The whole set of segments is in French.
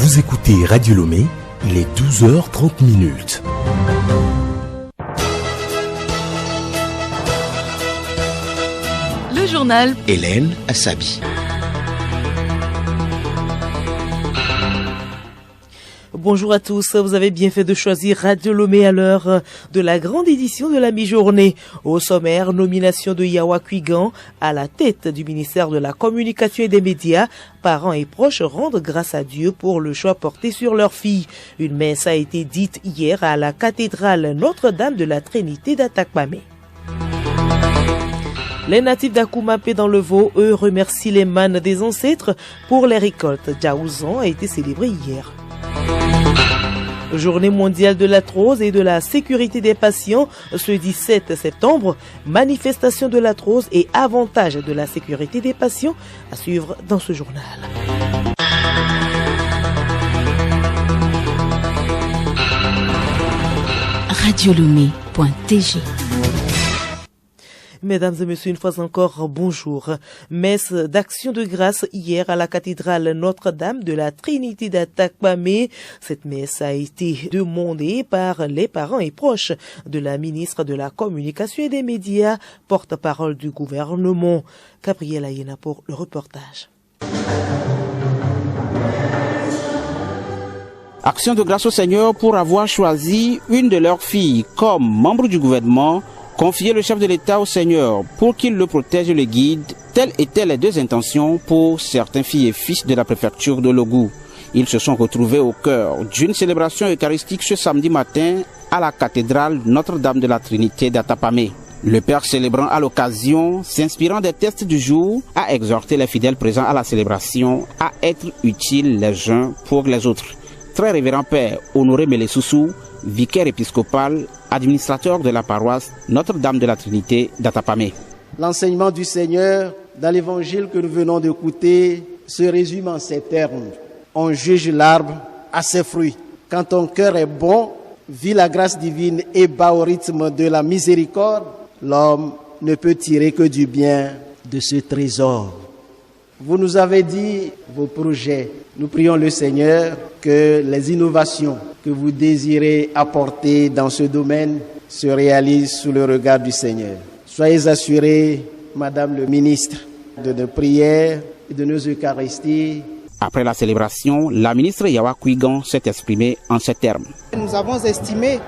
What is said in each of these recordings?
Vous écoutez Radio Lomé, il est 12h30. Le journal Hélène Assabi. Bonjour à tous, vous avez bien fait de choisir Radio Lomé à l'heure de la grande édition de la mi-journée. Au sommaire, nomination de Yawa Kwigan à la tête du ministère de la Communication et des Médias. Parents et proches rendent grâce à Dieu pour le choix porté sur leur fille. Une messe a été dite hier à la cathédrale Notre-Dame de la Trinité d'Atakpamé. Les natifs d'Akoumapé dans le Vaud, eux, remercient les mânes des ancêtres pour les récoltes. Djaouzan a été célébré hier. Journée mondiale de l'arthrose et de la sécurité des patients ce 17 septembre. Manifestation de l'arthrose et avantages de la sécurité des patients à suivre dans ce journal. radiolomé.tg. Mesdames et messieurs, une fois encore, bonjour. Messe d'action de grâce hier à la cathédrale Notre-Dame de la Trinité d'Atakpamé. Cette messe a été demandée par les parents et proches de la ministre de la Communication et des Médias, porte-parole du gouvernement. Gabriel Ayena pour le reportage. Action de grâce au Seigneur pour avoir choisi une de leurs filles comme membre du gouvernement. Confier le chef de l'État au Seigneur pour qu'il le protège et le guide, telles étaient les deux intentions pour certains filles et fils de la préfecture de Logou. Ils se sont retrouvés au cœur d'une célébration eucharistique ce samedi matin à la cathédrale Notre-Dame de la Trinité d'Atakpamé. Le père célébrant à l'occasion, s'inspirant des textes du jour, a exhorté les fidèles présents à la célébration à être utiles les uns pour les autres. Très révérend père Honoré Melesoussou, vicaire épiscopal, administrateur de la paroisse Notre-Dame de la Trinité d'Atakpamé. L'enseignement du Seigneur dans l'évangile que nous venons d'écouter se résume en ces termes. On juge l'arbre à ses fruits. Quand ton cœur est bon, vit la grâce divine et bat au rythme de la miséricorde, l'homme ne peut tirer que du bien de ce trésor. Vous nous avez dit vos projets. Nous prions le Seigneur que les innovations que vous désirez apporter dans ce domaine se réalisent sous le regard du Seigneur. Soyez assurés, Madame le ministre, de nos prières et de nos Eucharisties. Après la célébration, la ministre Yawa Kwigan s'est exprimée en ces termes. Nous avons estimé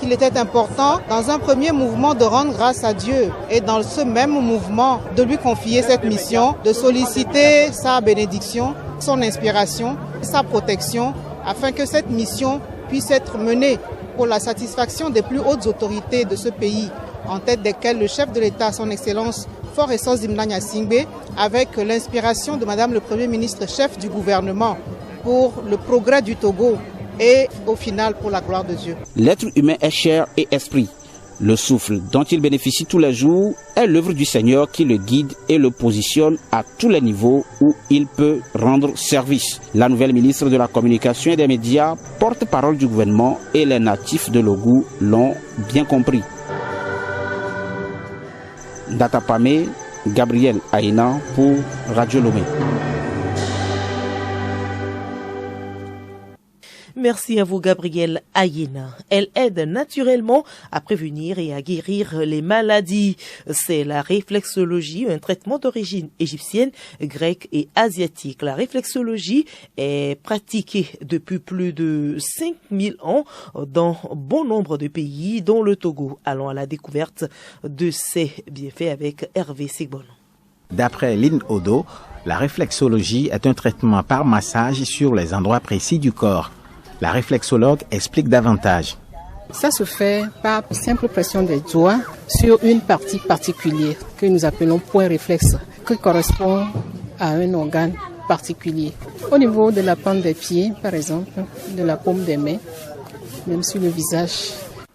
qu'il était important, dans un premier mouvement, de rendre grâce à Dieu et dans ce même mouvement, de lui confier cette mission, de solliciter sa bénédiction, son inspiration, sa protection, afin que cette mission puisse être menée pour la satisfaction des plus hautes autorités de ce pays, en tête desquelles le chef de l'État, son Excellence Fort Essence Dimna Singbe, avec l'inspiration de Madame le Premier ministre, chef du gouvernement, pour le progrès du Togo et au final pour la gloire de Dieu. L'être humain est chair et esprit. Le souffle dont il bénéficie tous les jours est l'œuvre du Seigneur qui le guide et le positionne à tous les niveaux où il peut rendre service. La nouvelle ministre de la Communication et des Médias, porte-parole du gouvernement et les natifs de Logou l'ont bien compris. d'Atakpamé, Gabriel Ayena pour Radio Lomé. Merci à vous, Gabriel Ayena. Elle aide naturellement à prévenir et à guérir les maladies. C'est la réflexologie, un traitement d'origine égyptienne, grecque et asiatique. La réflexologie est pratiquée depuis plus de 5000 ans dans bon nombre de pays, dont le Togo. Allons à la découverte de ces bienfaits avec Hervé Segbon. D'après Lynn Odo, la réflexologie est un traitement par massage sur les endroits précis du corps. La réflexologue explique davantage. Ça se fait par simple pression des doigts sur une partie particulière que nous appelons point réflexe, qui correspond à un organe particulier. Au niveau de la plante des pieds, par exemple, de la paume des mains, même sur le visage.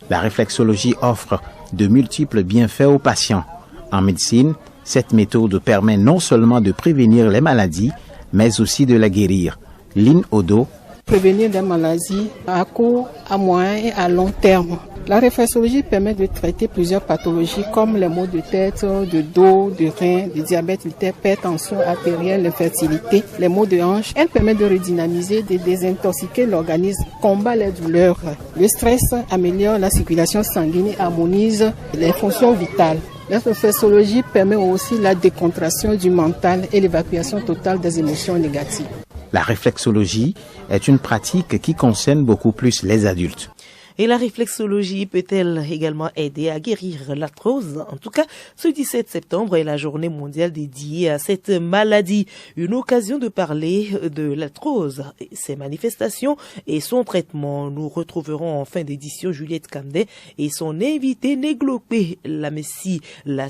La réflexologie offre de multiples bienfaits aux patients. En médecine, cette méthode permet non seulement de prévenir les maladies, mais aussi de la guérir. Lynn Odo. Prévenir des maladies à court, à moyen et à long terme. La réflexologie permet de traiter plusieurs pathologies comme les maux de tête, de dos, de rein, de diabète, l'hypertension artérielle, l'infertilité, les maux de hanche. Elle permet de redynamiser, de désintoxiquer l'organisme, combat les douleurs. Le stress améliore la circulation sanguine et harmonise les fonctions vitales. La réflexologie permet aussi la décontraction du mental et l'évacuation totale des émotions négatives. La réflexologie est une pratique qui concerne beaucoup plus les adultes. Et la réflexologie peut-elle également aider à guérir l'arthrose? En tout cas, ce 17 septembre est la journée mondiale dédiée à cette maladie. Une occasion de parler de l'arthrose, ses manifestations et son traitement. Nous retrouverons en fin d'édition Juliette Camdet et son invité Néglopé Lamessi, la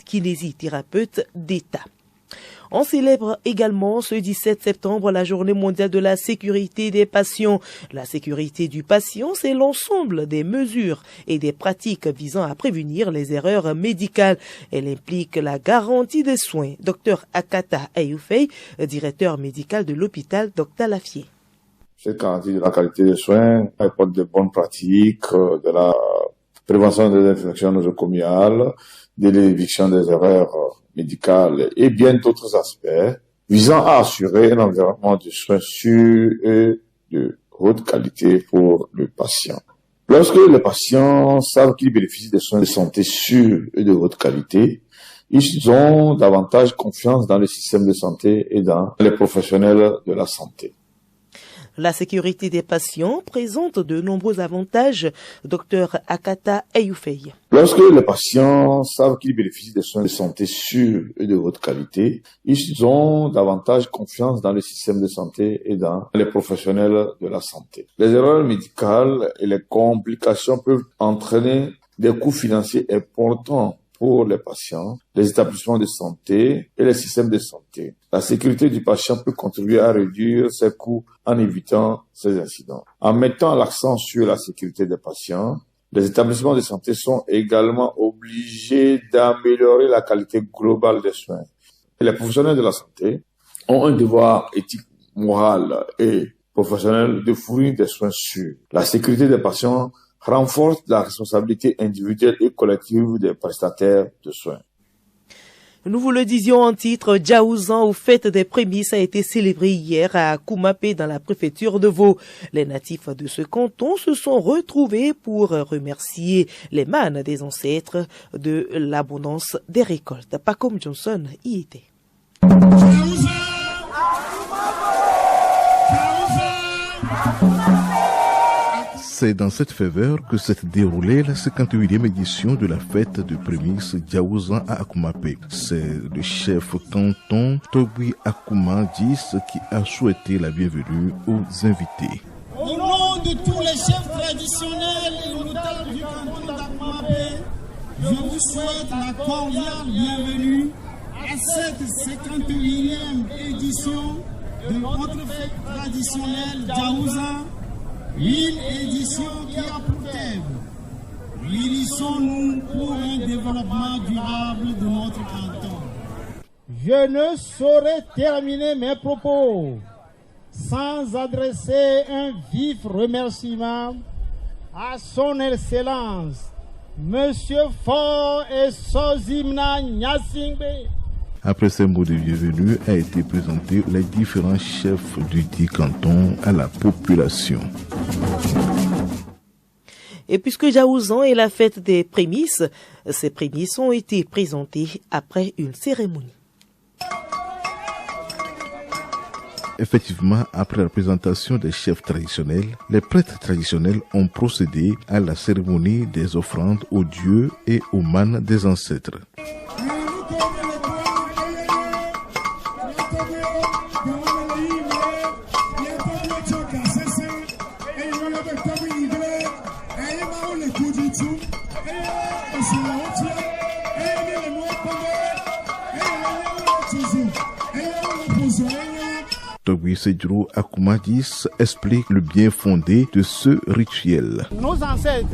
kinésithérapeute d'État. On célèbre également ce 17 septembre la journée mondiale de la sécurité des patients. La sécurité du patient, c'est l'ensemble des mesures et des pratiques visant à prévenir les erreurs médicales. Elle implique la garantie des soins. Dr Akata Ayoufei, directeur médical de l'hôpital Dr Lafié. Cette garantie de la qualité des soins apporte de bonnes pratiques, de la prévention des infections nosocomiales, de l'éviction des erreurs médicales et bien d'autres aspects visant à assurer un environnement de soins sûr et de haute qualité pour le patient. Lorsque les patients savent qu'ils bénéficient de soins de santé sûrs et de haute qualité, ils ont davantage confiance dans le système de santé et dans les professionnels de la santé. La sécurité des patients présente de nombreux avantages, Dr Akata Ayoufei. Lorsque les patients savent qu'ils bénéficient de soins de santé sûrs et de haute qualité, ils ont davantage confiance dans le système de santé et dans les professionnels de la santé. Les erreurs médicales et les complications peuvent entraîner des coûts financiers importants pour les patients, les établissements de santé et les systèmes de santé. La sécurité du patient peut contribuer à réduire ces coûts en évitant ces incidents. En mettant l'accent sur la sécurité des patients, les établissements de santé sont également obligés d'améliorer la qualité globale des soins. Les professionnels de la santé ont un devoir éthique, moral et professionnel de fournir des soins sûrs. La sécurité des patients renforce la responsabilité individuelle et collective des prestataires de soins. Nous vous le disions en titre, Djaouzan ou fête des prémices a été célébré hier à Koumapé dans la préfecture de Vaud. Les natifs de ce canton se sont retrouvés pour remercier les mânes des ancêtres de l'abondance des récoltes. Pacom Johnson y était. C'est dans cette faveur que s'est déroulée la 58e édition de la fête de prémices Djaouzan à Akoumapé. C'est le chef canton Togui Akouma 10 qui a souhaité la bienvenue aux invités. Au nom de tous les chefs traditionnels et notables du canton d'Akoumapé, je vous souhaite la cordiale bienvenue à cette 51e édition de notre fête traditionnelle Djaouzan. Une édition qui a pour thème « Unissons-nous pour un développement durable de notre canton ». Je ne saurais terminer mes propos sans adresser un vif remerciement à son Excellence, Monsieur Fort et Sozimna Nyasingbe. Après ces mots de bienvenue, a été présenté les différents chefs du dit canton à la population. Et puisque Djaouzan est la fête des prémices, ces prémices ont été présentées après une cérémonie. Effectivement, après la présentation des chefs traditionnels, les prêtres traditionnels ont procédé à la cérémonie des offrandes aux dieux et aux mânes des ancêtres. Togui Sedjro Akouma 10 explique le bien fondé de ce rituel. Nos ancêtres,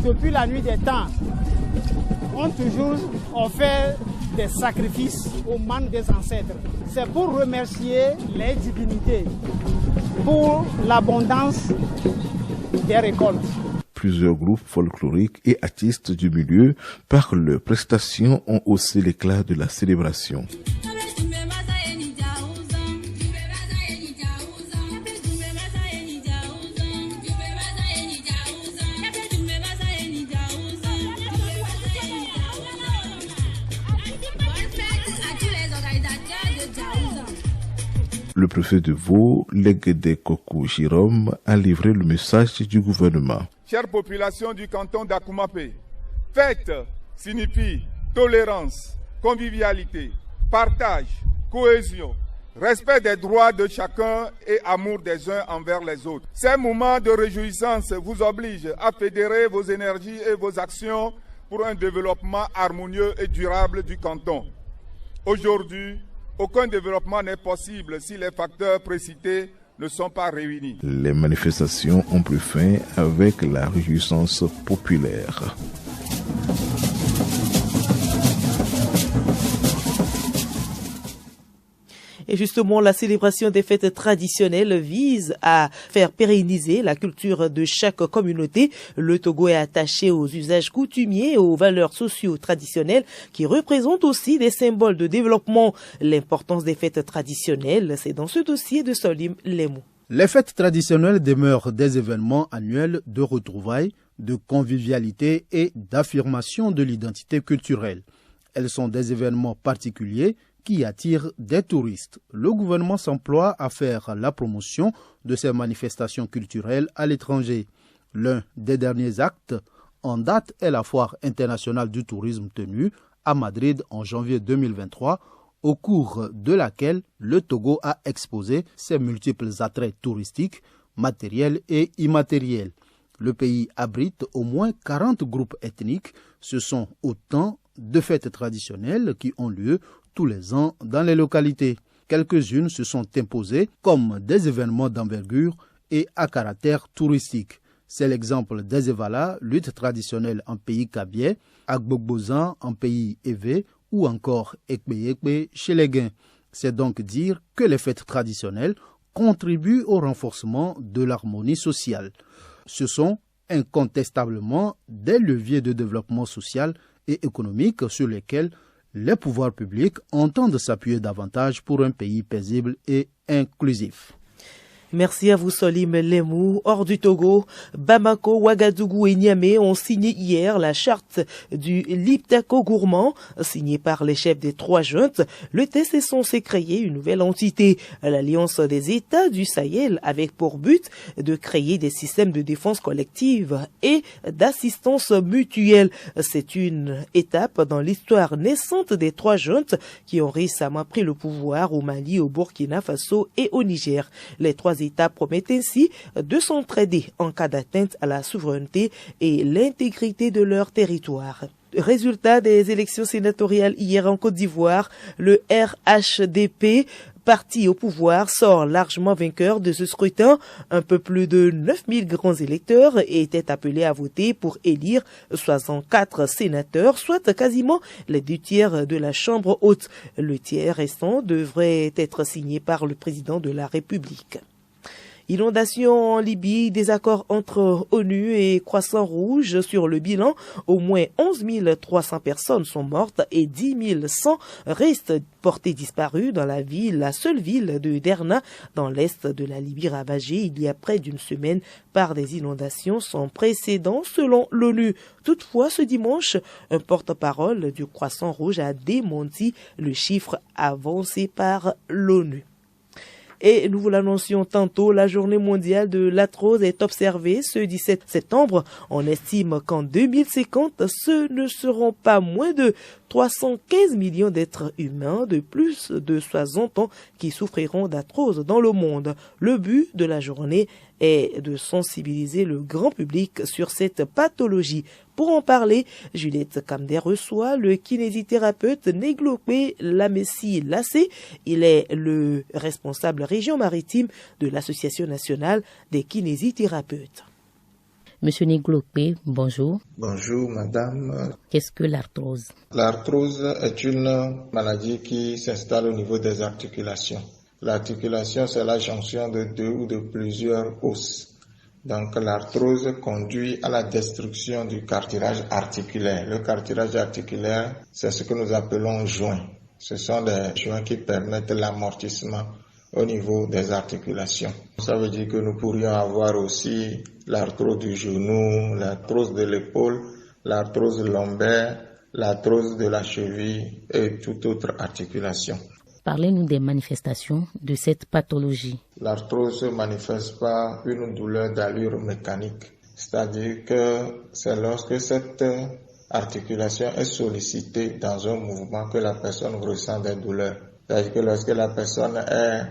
depuis la nuit des temps, ont toujours offert des sacrifices aux mânes des ancêtres. C'est pour remercier les divinités pour l'abondance des récoltes. Plusieurs groupes folkloriques et artistes du milieu, par leurs prestations, ont haussé l'éclat de la célébration. Le préfet de Vaud, Leguédé Kokou Jérôme, a livré le message du gouvernement. Chère population du canton d'Akoumapé, fête signifie tolérance, convivialité, partage, cohésion, respect des droits de chacun et amour des uns envers les autres. Ces moments de réjouissance vous obligent à fédérer vos énergies et vos actions pour un développement harmonieux et durable du canton. Aujourd'hui, aucun développement n'est possible si les facteurs précités ne sont pas réunis. Les manifestations ont pris fin avec la réjouissance populaire. Et justement, la célébration des fêtes traditionnelles vise à faire pérenniser la culture de chaque communauté. Le Togo est attaché aux usages coutumiers et aux valeurs socio-traditionnelles qui représentent aussi des symboles de développement. L'importance des fêtes traditionnelles, c'est dans ce dossier de Solim Lemou. Les fêtes traditionnelles demeurent des événements annuels de retrouvailles, de convivialité et d'affirmation de l'identité culturelle. Elles sont des événements particuliers qui attire des touristes. Le gouvernement s'emploie à faire la promotion de ces manifestations culturelles à l'étranger. L'un des derniers actes en date est la Foire internationale du tourisme tenue à Madrid en janvier 2023, au cours de laquelle le Togo a exposé ses multiples attraits touristiques, matériels et immatériels. Le pays abrite au moins 40 groupes ethniques. Ce sont autant de fêtes traditionnelles qui ont lieu tous les ans dans les localités. Quelques-unes se sont imposées comme des événements d'envergure et à caractère touristique. C'est l'exemple des Evala, lutte traditionnelle en pays Kabié, Agbogbozan en pays Evé ou encore Ekbe chez les Guins. C'est donc dire que les fêtes traditionnelles contribuent au renforcement de l'harmonie sociale. Ce sont incontestablement des leviers de développement social et économique sur lesquels les pouvoirs publics entendent s'appuyer davantage pour un pays paisible et inclusif. Merci à vous Solim Lemou. Hors du Togo, Bamako, Ouagadougou et Niamey ont signé hier la charte du Liptako gourmand, signée par les chefs des trois juntes. Le test est censé créer une nouvelle entité, l'Alliance des États du Sahel, avec pour but de créer des systèmes de défense collective et d'assistance mutuelle. C'est une étape dans l'histoire naissante des trois juntes qui ont récemment pris le pouvoir au Mali, au Burkina Faso et au Niger. Les trois États promettent ainsi de s'entraider en cas d'atteinte à la souveraineté et l'intégrité de leur territoire. Résultat des élections sénatoriales hier en Côte d'Ivoire, le RHDP, parti au pouvoir, sort largement vainqueur de ce scrutin. Un peu plus de 9000 grands électeurs étaient appelés à voter pour élire 64 sénateurs, soit quasiment les 2/3 de la Chambre haute. Le tiers restant devrait être signé par le président de la République. Inondation en Libye, désaccord entre ONU et Croissant-Rouge sur le bilan. Au moins 11 300 personnes sont mortes et 10 100 restent portées disparues dans la seule ville de Derna, dans l'est de la Libye ravagée il y a près d'une semaine par des inondations sans précédent selon l'ONU. Toutefois, ce dimanche, un porte-parole du Croissant-Rouge a démenti le chiffre avancé par l'ONU. Et nous vous l'annoncions tantôt, la journée mondiale de l'arthrose est observée ce 17 septembre. On estime qu'en 2050, ce ne seront pas moins de 315 millions d'êtres humains de plus de 60 ans qui souffriront d'arthrose dans le monde. Le but de la journée est de sensibiliser le grand public sur cette pathologie. Pour en parler, Juliette Kamder reçoit le kinésithérapeute Néglopé Lamessi Lassé. Il est le responsable région maritime de l'Association nationale des kinésithérapeutes. Monsieur Néglopé, bonjour. Bonjour madame. Qu'est-ce que l'arthrose? L'arthrose est une maladie qui s'installe au niveau des articulations. L'articulation, c'est la jonction de deux ou de plusieurs os. Donc l'arthrose conduit à la destruction du cartilage articulaire. Le cartilage articulaire, c'est ce que nous appelons joints. Ce sont des joints qui permettent l'amortissement au niveau des articulations. Ça veut dire que nous pourrions avoir aussi l'arthrose du genou, l'arthrose de l'épaule, l'arthrose lombaire, l'arthrose de la cheville et toute autre articulation. Parlez-nous des manifestations de cette pathologie. L'arthrose se manifeste par une douleur d'allure mécanique, c'est-à-dire que c'est lorsque cette articulation est sollicitée dans un mouvement que la personne ressent des douleurs. C'est-à-dire que lorsque la personne est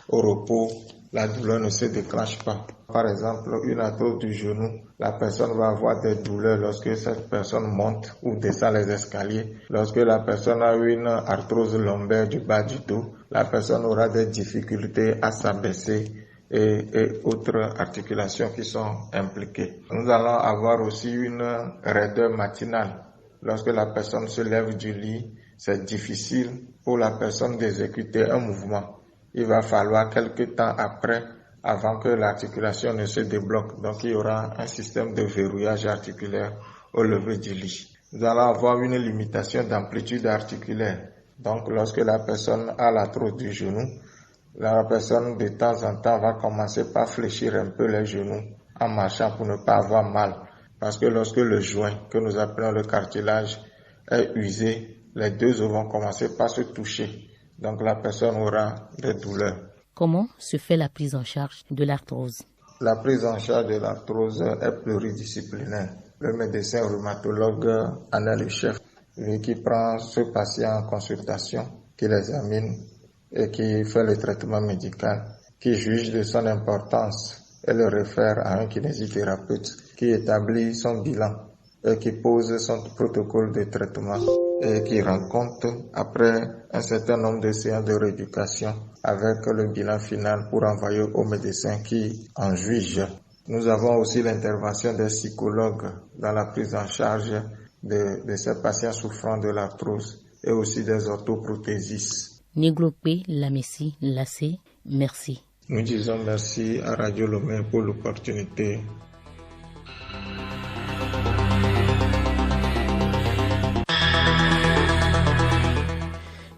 au repos, la douleur ne se déclenche pas. Par exemple, une arthrose du genou, la personne va avoir des douleurs lorsque cette personne monte ou descend les escaliers. Lorsque la personne a une arthrose lombaire du bas du dos, la personne aura des difficultés à s'abaisser et autres articulations qui sont impliquées. Nous allons avoir aussi une raideur matinale. Lorsque la personne se lève du lit, c'est difficile pour la personne d'exécuter un mouvement. Il va falloir quelques temps après avant que l'articulation ne se débloque. Donc il y aura un système de verrouillage articulaire au lever du lit. Nous allons avoir une limitation d'amplitude articulaire. Donc lorsque la personne a l'arthrose du genou, la personne de temps en temps va commencer par fléchir un peu les genoux en marchant pour ne pas avoir mal. Parce que lorsque le joint, que nous appelons le cartilage, est usé, les deux os vont commencer par se toucher. Donc la personne aura des douleurs. Comment se fait la prise en charge de l'arthrose? La prise en charge de l'arthrose est pluridisciplinaire. Le médecin rhumatologue en est le chef, lui qui prend ce patient en consultation, qui l'examine et qui fait le traitement médical, qui juge de son importance et le réfère à un kinésithérapeute qui établit son bilan et qui pose son protocole de traitement et qui rend compte après un certain nombre de séances de rééducation avec le bilan final pour envoyer au médecin qui en juge. Nous avons aussi l'intervention des psychologues dans la prise en charge de ces patients souffrant de l'arthrose et aussi des orthoprothésistes. Néglopé, Lamessi, Lassé, merci. Nous disons merci à Radio Lomé pour l'opportunité.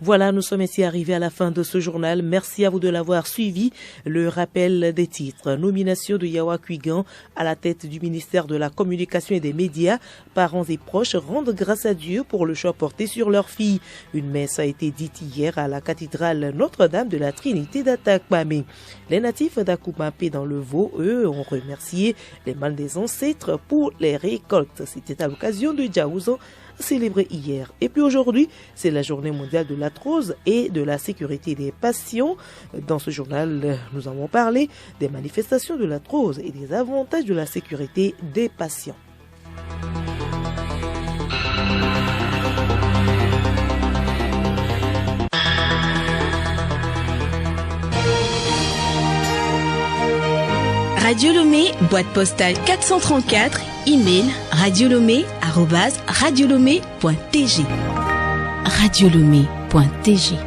Voilà, nous sommes ici arrivés à la fin de ce journal. Merci à vous de l'avoir suivi. Le rappel des titres. Nomination de Yawa Kuigan à la tête du ministère de la Communication et des Médias. Parents et proches rendent grâce à Dieu pour le choix porté sur leur fille. Une messe a été dite hier à la cathédrale Notre-Dame de la Trinité d'Atakpamé. Les natifs d'Akumapé dans le Vaud, eux, ont remercié les mâles des ancêtres pour les récoltes. C'était à l'occasion de Djaouzan célébré hier. Et puis aujourd'hui, c'est la journée mondiale de l'arthrose et de la sécurité des patients. Dans ce journal, nous avons parlé des manifestations de l'arthrose et des avantages de la sécurité des patients. Radio Lomé, boîte postale 434, email radiolomé@radiolomé.tg. radiolomé.tg